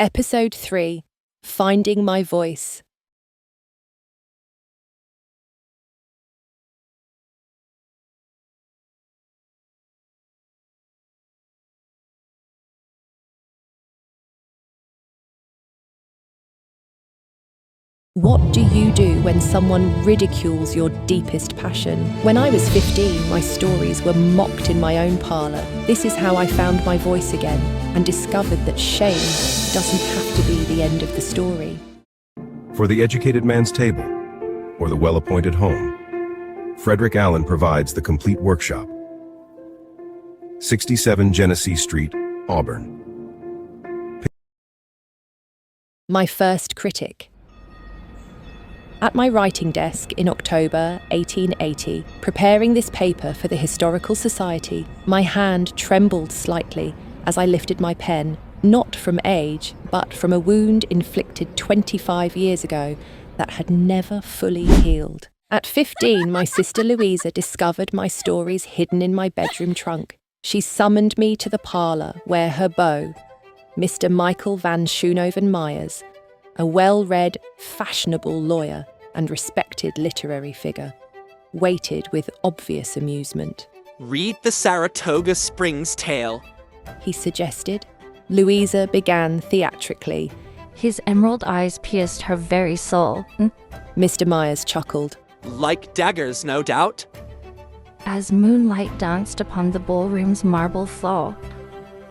Episode 3, Finding My Voice. What do you do when someone ridicules your deepest passion? When I was 15, my stories were mocked in my own parlour. This is how I found my voice again and discovered that shame doesn't have to be the end of the story. For the educated man's table, or the well-appointed home, Frederick Allen provides the complete workshop. 67 Genesee Street, Auburn. My First Critic. At my writing desk in October 1880, preparing this paper for the Historical Society, my hand trembled slightly as I lifted my pen, not from age, but from a wound inflicted 25 years ago that had never fully healed. At 15, my sister Louisa discovered my stories hidden in my bedroom trunk. She summoned me to the parlour where her beau, Mr. Michael Van Schoonhoven Myers, a well-read, fashionable lawyer and respected literary figure, waited with obvious amusement. "Read the Saratoga Springs tale," he suggested. Louisa began theatrically. His emerald eyes pierced her very soul. Mr. Myers chuckled. "Like daggers, no doubt." As moonlight danced upon the ballroom's marble floor.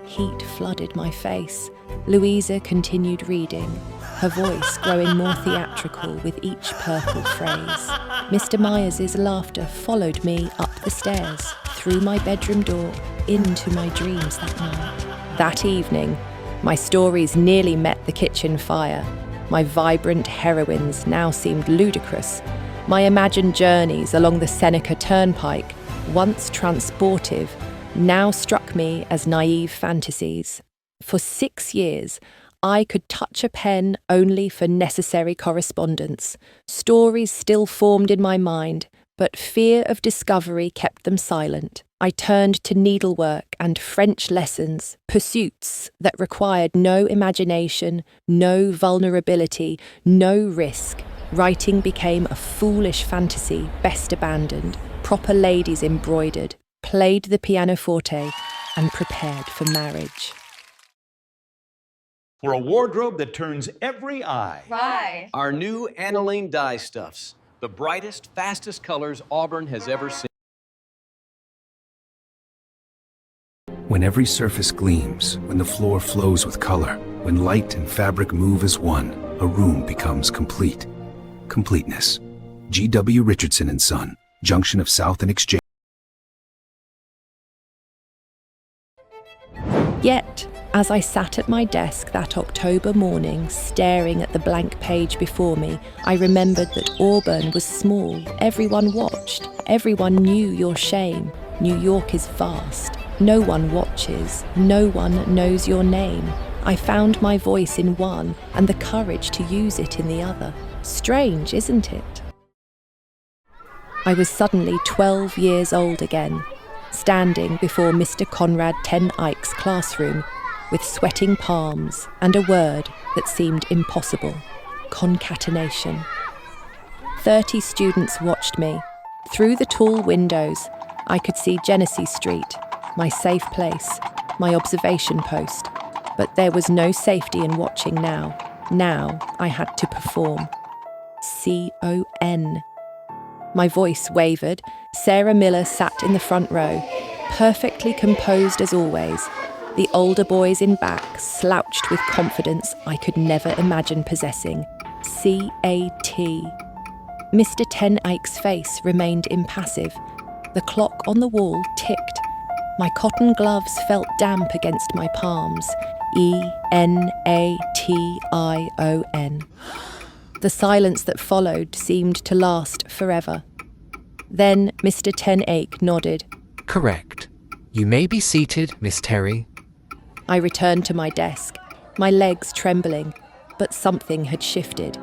Heat flooded my face. Louisa continued reading, her voice growing more theatrical with each purple phrase. Mr. Myers's laughter followed me up the stairs, through my bedroom door, into my dreams that night. That evening, my stories nearly met the kitchen fire. My vibrant heroines now seemed ludicrous. My imagined journeys along the Seneca Turnpike, once transportive, now struck me as naive fantasies. For 6 years, I could touch a pen only for necessary correspondence. Stories still formed in my mind, but fear of discovery kept them silent. I turned to needlework and French lessons, pursuits that required no imagination, no vulnerability, no risk. Writing became a foolish fantasy best abandoned. Proper ladies embroidered, played the pianoforte, and prepared for marriage. For a wardrobe that turns every eye. Right. Our new aniline dye stuffs, the brightest, fastest colors Auburn has ever seen. When every surface gleams, when the floor flows with color, when light and fabric move as one, a room becomes complete. Completeness. G.W. Richardson Son, junction of South and Exchange. Yet, as I sat at my desk that October morning, staring at the blank page before me, I remembered that Auburn was small. Everyone watched. Everyone knew your shame. New York is vast. No one watches. No one knows your name. I found my voice in one and the courage to use it in the other. Strange, isn't it? I was suddenly 12 years old again, standing before Mr. Conrad Ten Eyck's classroom with sweating palms and a word that seemed impossible: concatenation. 30 students watched me. Through the tall windows, I could see Genesee Street, my safe place, my observation post. But there was no safety in watching now. Now I had to perform. C-O-N. My voice wavered. Sarah Miller sat in the front row, perfectly composed as always. The older boys in back slouched with confidence I could never imagine possessing. C-A-T. Mr. Ten Eyck's face remained impassive. The clock on the wall ticked. My cotton gloves felt damp against my palms. E-N-A-T-I-O-N. The silence that followed seemed to last forever. Then Mr. Ten Eyck nodded. "Correct. You may be seated, Miss Terry." I returned to my desk, my legs trembling, but something had shifted.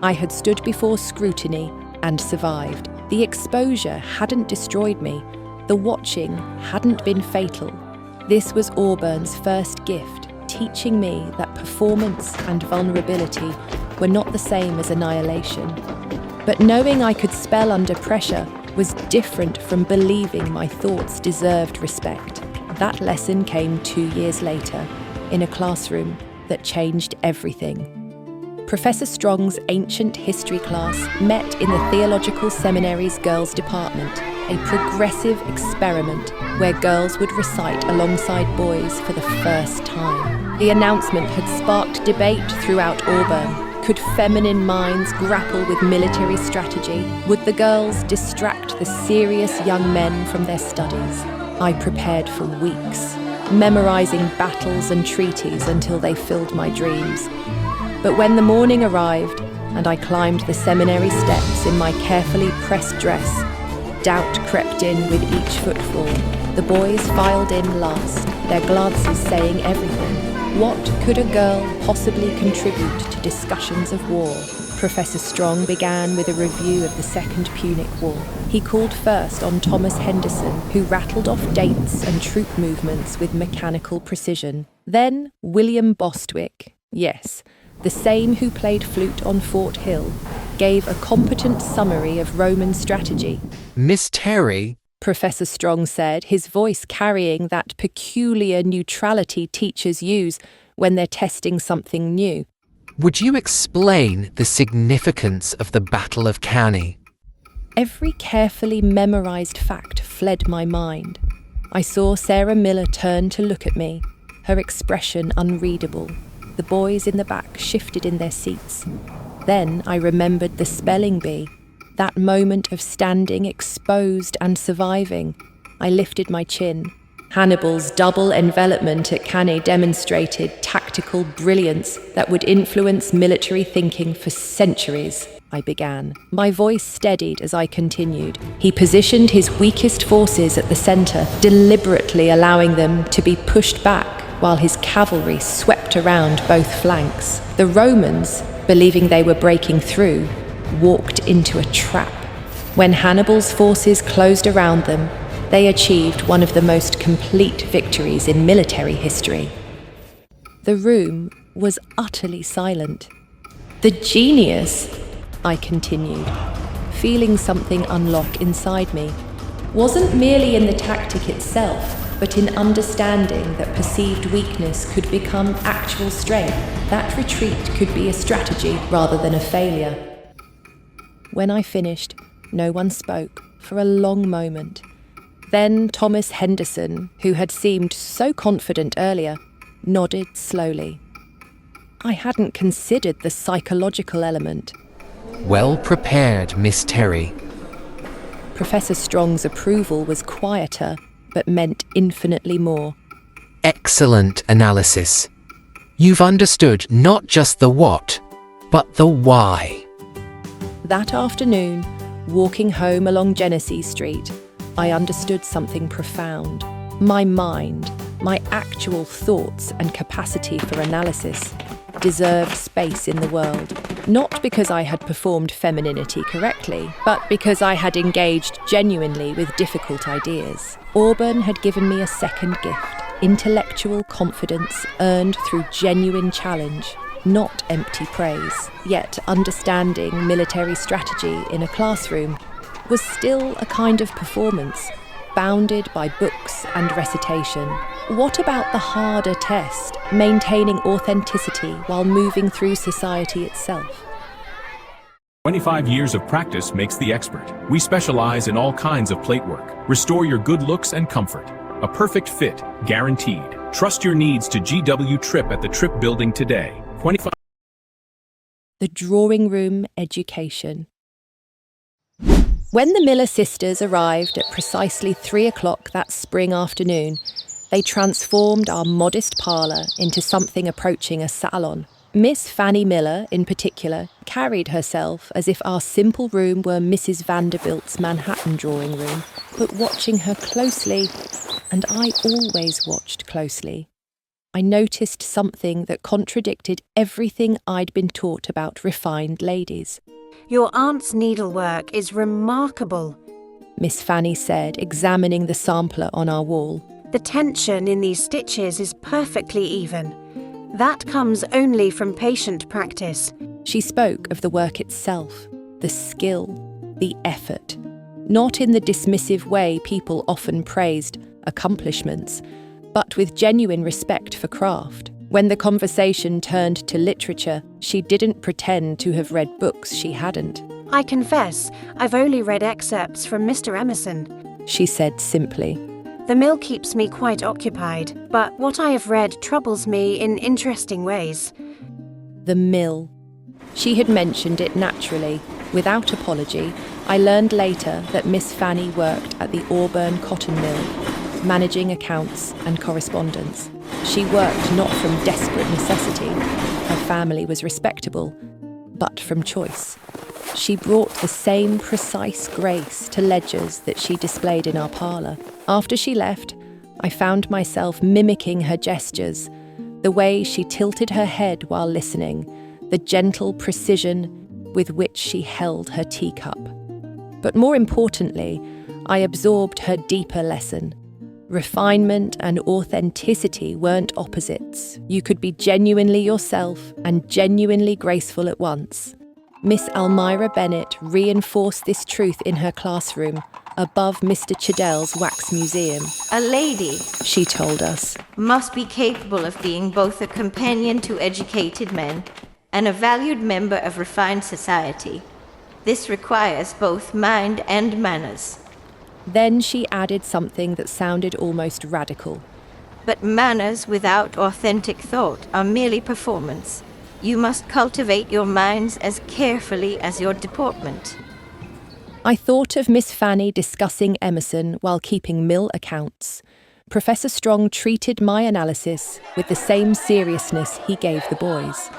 I had stood before scrutiny and survived. The exposure hadn't destroyed me. The watching hadn't been fatal. This was Auburn's first gift, teaching me that performance and vulnerability were not the same as annihilation. But knowing I could spell under pressure was different from believing my thoughts deserved respect. That lesson came 2 years later, in a classroom that changed everything. Professor Strong's ancient history class met in the Theological Seminary's girls' department, a progressive experiment where girls would recite alongside boys for the first time. The announcement had sparked debate throughout Auburn. Could feminine minds grapple with military strategy? Would the girls distract the serious young men from their studies? I prepared for weeks, memorizing battles and treaties until they filled my dreams. But when the morning arrived and I climbed the seminary steps in my carefully pressed dress, doubt crept in with each footfall. The boys filed in last, their glances saying everything. What could a girl possibly contribute to discussions of war? Professor Strong began with a review of the Second Punic War. He called first on Thomas Henderson, who rattled off dates and troop movements with mechanical precision. Then William Bostwick, yes, the same who played flute on Fort Hill, gave a competent summary of Roman strategy. Miss Terry, Professor Strong said, his voice carrying that peculiar neutrality teachers use when they're testing something new. would you explain the significance of the Battle of Cannae? Every carefully memorized fact fled my mind. I saw Sarah Miller turn to look at me, her expression unreadable. The boys in the back shifted in their seats. Then I remembered the spelling bee, that moment of standing exposed and surviving. I lifted my chin. Hannibal's double envelopment at Cannae demonstrated tactical brilliance that would influence military thinking for centuries, I began. My voice steadied as I continued. He positioned his weakest forces at the centre, deliberately allowing them to be pushed back while his cavalry swept around both flanks. The Romans, believing they were breaking through, walked into a trap. When Hannibal's forces closed around them, they achieved one of the most complete victories in military history. The room was utterly silent. The genius, I continued, feeling something unlock inside me, wasn't merely in the tactic itself, but in understanding that perceived weakness could become actual strength. That retreat could be a strategy rather than a failure. When I finished, no one spoke for a long moment. Then Thomas Henderson, who had seemed so confident earlier, nodded slowly. I hadn't considered the psychological element. Well prepared, Miss Terry. Professor Strong's approval was quieter, but meant infinitely more. Excellent analysis. You've understood not just the what, but the why. That afternoon, walking home along Genesee Street, I understood something profound. My mind, my actual thoughts and capacity for analysis, deserved space in the world. Not because I had performed femininity correctly, but because I had engaged genuinely with difficult ideas. Auburn had given me a second gift, intellectual confidence earned through genuine challenge, not empty praise. Yet understanding military strategy in a classroom was still a kind of performance, bounded by books and recitation. What about the harder test, maintaining authenticity while moving through society itself? 25 years of practice makes the expert. We specialize in all kinds of plate work. Restore your good looks and comfort. A perfect fit, guaranteed. Trust your needs to GW Tripp at the Tripp Bldg today. 25. The drawing room education. When the Miller sisters arrived at precisely 3 o'clock that spring afternoon, they transformed our modest parlour into something approaching a salon. Miss Fanny Miller, in particular, carried herself as if our simple room were Mrs. Vanderbilt's Manhattan drawing room, but watching her closely, and I always watched closely, I noticed something that contradicted everything I'd been taught about refined ladies. Your aunt's needlework is remarkable, Miss Fanny said, examining the sampler on our wall. The tension in these stitches is perfectly even. That comes only from patient practice. She spoke of the work itself, the skill, the effort, not in the dismissive way people often praised accomplishments, but with genuine respect for craft. When the conversation turned to literature, she didn't pretend to have read books she hadn't. I confess, I've only read excerpts from Mr. Emerson, she said simply. The mill keeps me quite occupied, but what I have read troubles me in interesting ways. The mill. She had mentioned it naturally, without apology. I learned later that Miss Fanny worked at the Auburn cotton mill, managing accounts and correspondence. She worked not from desperate necessity. Her family was respectable, but from choice. She brought the same precise grace to ledgers that she displayed in our parlour. After she left, I found myself mimicking her gestures, the way she tilted her head while listening, the gentle precision with which she held her teacup. But more importantly, I absorbed her deeper lesson. Refinement and authenticity weren't opposites. You could be genuinely yourself and genuinely graceful at once. Miss Almira Bennett reinforced this truth in her classroom, above Mr. Chiddell's wax museum. A lady, she told us, must be capable of being both a companion to educated men and a valued member of refined society. This requires both mind and manners. Then she added something that sounded almost radical. But manners without authentic thought are merely performance. You must cultivate your minds as carefully as your deportment. I thought of Miss Fanny discussing Emerson while keeping mill accounts. Professor Strong treated my analysis with the same seriousness he gave the boys.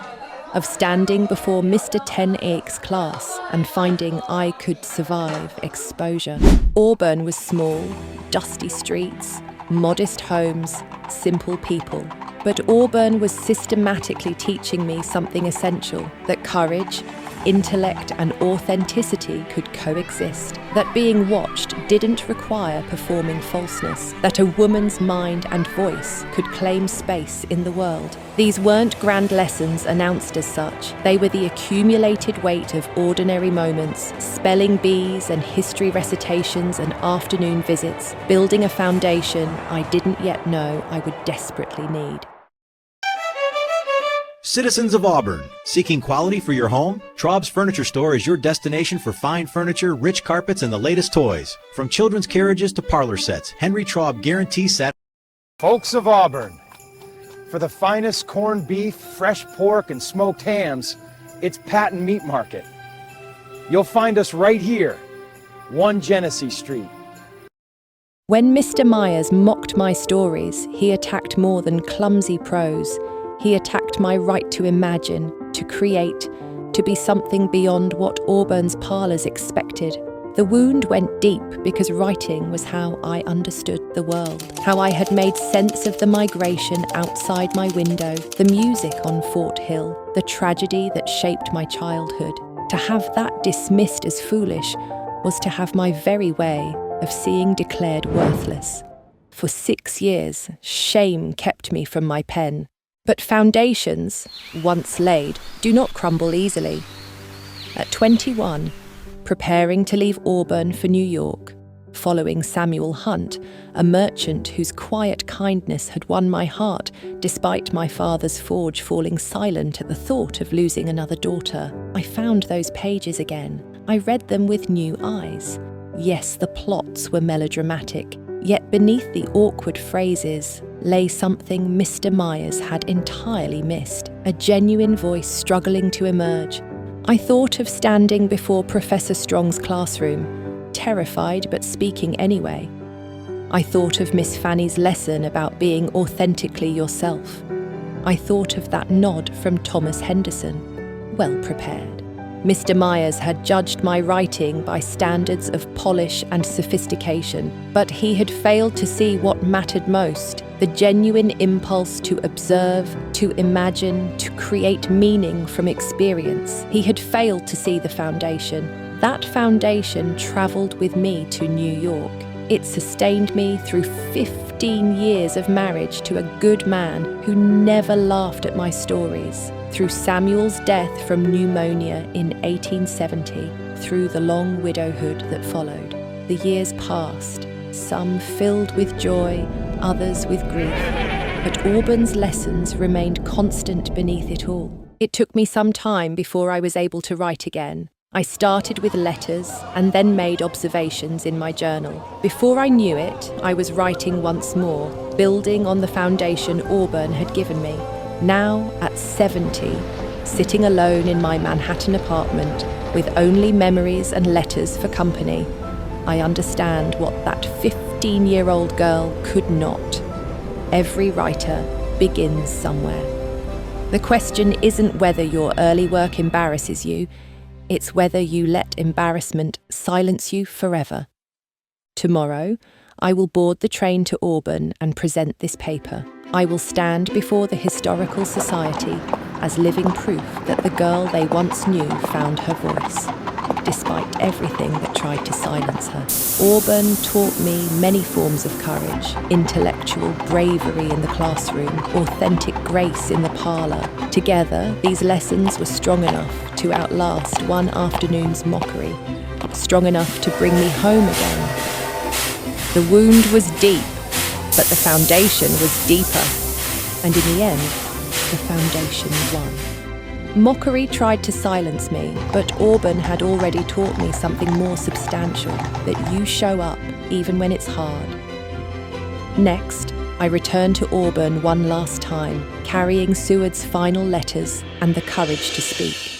Of standing before Mr. Ten Eyck's class and finding I could survive exposure. Auburn was small, dusty streets, modest homes, simple people. But Auburn was systematically teaching me something essential, that courage, intellect and authenticity could coexist, that being watched didn't require performing falseness, that a woman's mind and voice could claim space in the world. These weren't grand lessons announced as such. They were the accumulated weight of ordinary moments, spelling bees and history recitations and afternoon visits, building a foundation I didn't yet know I would desperately need. Citizens of Auburn, seeking quality for your home? Traub's Furniture Store is your destination for fine furniture, rich carpets, and the latest toys. From children's carriages to parlor sets, Henry Traub guarantees Folks of Auburn, for the finest corned beef, fresh pork, and smoked hams, it's Patten Meat Market. You'll find us right here, 1 Genesee Street. When Mr. Myers mocked my stories, he attacked more than clumsy prose. He attacked my right to imagine, to create, to be something beyond what Auburn's parlours expected. The wound went deep because writing was how I understood the world, how I had made sense of the migration outside my window, the music on Fort Hill, the tragedy that shaped my childhood. To have that dismissed as foolish was to have my very way of seeing declared worthless. For 6 years, shame kept me from my pen. But foundations, once laid, do not crumble easily. At 21, preparing to leave Auburn for New York, following Samuel Hunt, a merchant whose quiet kindness had won my heart despite my father's forge falling silent at the thought of losing another daughter, I found those pages again. I read them with new eyes. Yes, the plots were melodramatic, yet beneath the awkward phrases lay something Mr. Myers had entirely missed, a genuine voice struggling to emerge. I thought of standing before Professor Strong's classroom, terrified but speaking anyway. I thought of Miss Fanny's lesson about being authentically yourself. I thought of that nod from Thomas Henderson, well prepared. Mr. Myers had judged my writing by standards of polish and sophistication, but he had failed to see what mattered most, the genuine impulse to observe, to imagine, to create meaning from experience. He had failed to see the foundation. That foundation travelled with me to New York. It sustained me through 15 15 years of marriage to a good man who never laughed at my stories, through Samuel's death from pneumonia in 1870, through the long widowhood that followed. The years passed, some filled with joy, others with grief. But Auburn's lessons remained constant beneath it all. It took me some time before I was able to write again. I started with letters and then made observations in my journal. Before I knew it, I was writing once more, building on the foundation Auburn had given me. Now, at 70, sitting alone in my Manhattan apartment with only memories and letters for company, I understand what that 15-year-old girl could not. Every writer begins somewhere. The question isn't whether your early work embarrasses you, it's whether you let embarrassment silence you forever. Tomorrow, I will board the train to Auburn and present this paper. I will stand before the Historical Society as living proof that the girl they once knew found her voice, despite everything that tried to silence her. Auburn taught me many forms of courage, intellectual bravery in the classroom, authentic grace in the parlour. Together, these lessons were strong enough to outlast one afternoon's mockery, strong enough to bring me home again. The wound was deep, but the foundation was deeper, and in the end, the foundation won. Mockery tried to silence me, but Auburn had already taught me something more substantial, that you show up even when it's hard. Next, I returned to Auburn one last time, carrying Seward's final letters and the courage to speak.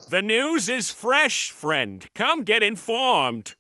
The news is fresh, friend. Come get informed.